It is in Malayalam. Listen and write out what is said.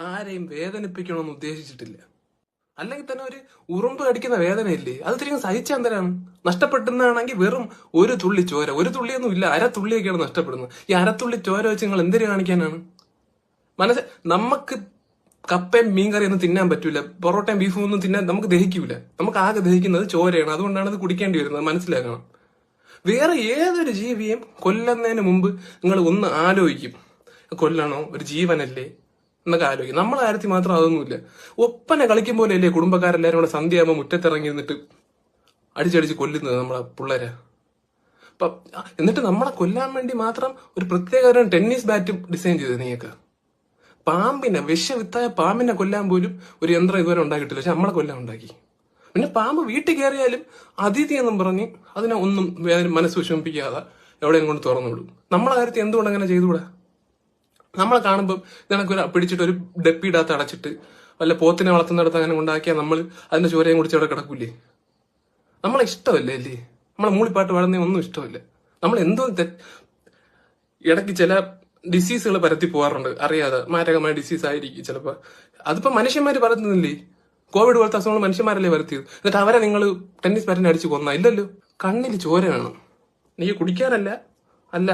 ആരെയും വേദനിപ്പിക്കണമെന്ന് ഉദ്ദേശിച്ചിട്ടില്ല. അല്ലെങ്കിൽ തന്നെ ഒരു ഉറുമ്പ് കടിക്കുന്ന വേദനയില്ലേ, അത് തിരികെ സഹിച്ചെന്തരാണ്? നഷ്ടപ്പെടുന്നതാണെങ്കിൽ വെറും ഒരു തുള്ളി ചോര, ഒരു തുള്ളിയൊന്നും ഇല്ല, അരത്തുള്ളിയൊക്കെയാണ് നഷ്ടപ്പെടുന്നത്. ഈ അരത്തുള്ളി ചോര വെച്ച് നിങ്ങൾ എന്തിനു കാണിക്കാനാണ്? നമുക്ക് കപ്പയും മീൻകറിയൊന്നും തിന്നാൻ പറ്റൂല, പൊറോട്ടയും ബീഫും ഒന്നും തിന്നാൻ നമുക്ക് ദഹിക്കൂല. നമുക്ക് ആകെ ദഹിക്കുന്നത് ചോരയാണ്. അതുകൊണ്ടാണ് അത് കുടിക്കേണ്ടി വരുന്നത്, മനസ്സിലാക്കണം. വേറെ ഏതൊരു ജീവിയും കൊല്ലുന്നതിന് മുമ്പ് നിങ്ങൾ ഒന്ന് ആലോചിക്കും, കൊല്ലണോ, ഒരു ജീവനല്ലേ എന്നൊക്കെ ആലോചിക്കും. നമ്മളെ കാര്യത്തിൽ മാത്രം അതൊന്നുമില്ല. ഒപ്പനെ കളിക്കും പോലെ അല്ലേ കുടുംബക്കാരെല്ലാരും കൂടെ സന്ധ്യയാകുമ്പോൾ മുറ്റത്തിറങ്ങി നിന്നിട്ട് അടിച്ചടിച്ച് കൊല്ലുന്നത് നമ്മളെ പിള്ളേരെ. എന്നിട്ട് നമ്മളെ കൊല്ലാൻ വേണ്ടി മാത്രം ഒരു പ്രത്യേക ടെന്നീസ് ബാറ്റും ഡിസൈൻ ചെയ്തത് നീയൊക്കെ. പാമ്പിനെ, വിഷവിത്തായ പാമ്പിനെ കൊല്ലാൻ പോലും ഒരു യന്ത്രം ഇതുവരെ ഉണ്ടാക്കിയിട്ടില്ല, പക്ഷെ നമ്മളെ കൊല്ലാൻ ഉണ്ടാക്കി. പിന്നെ പാമ്പ് വീട്ടിൽ കയറിയാലും അതിഥി എന്നും പറഞ്ഞ് അതിനെ ഒന്നും മനസ്സ് വിഷമിപ്പിക്കാതെ എവിടെയും കൊണ്ട് തുറന്നു വിടും. നമ്മളെ കാര്യത്തിൽ എന്തുകൊണ്ട് അങ്ങനെ ചെയ്തുകൂടാ? നമ്മളെ കാണുമ്പോൾ നിനക്ക് പിടിച്ചിട്ട് ഒരു ഡപ്പിയിടാത്ത അടച്ചിട്ട് വല്ല പോത്തിനെ വളർത്തുന്നിടത്ത് അങ്ങനെ ഉണ്ടാക്കിയാൽ നമ്മൾ അതിന്റെ ചോരയും കുടിച്ച് അവിടെ കിടക്കൂലേ? നമ്മളെ ഇഷ്ടമല്ലേ അല്ലേ? നമ്മളെ മൂളിപ്പാട്ട് പാടുന്ന ഒന്നും ഇഷ്ടമല്ല. നമ്മൾ എന്തോ ഇടയ്ക്ക് ചില ഡിസീസുകൾ പരത്തി പോകാറുണ്ട് അറിയാതെ, മാരകമായ ഡിസീസ് ആയിരിക്കും ചിലപ്പോൾ. അതിപ്പോ മനുഷ്യന്മാര് പരത്തുന്നില്ലേ? കോവിഡ് പോലത്തെ അസുഖങ്ങൾ മനുഷ്യന്മാരല്ലേ വരുത്തിയത്? എന്നിട്ട് അവരെ നിങ്ങൾ ടെന്നീസ് ബാറ്റിനെ അടിച്ച് കൊന്ന? ഇല്ലല്ലോ. കണ്ണിൽ ചോര വേണം, നീ കുടിക്കാനല്ല, അല്ല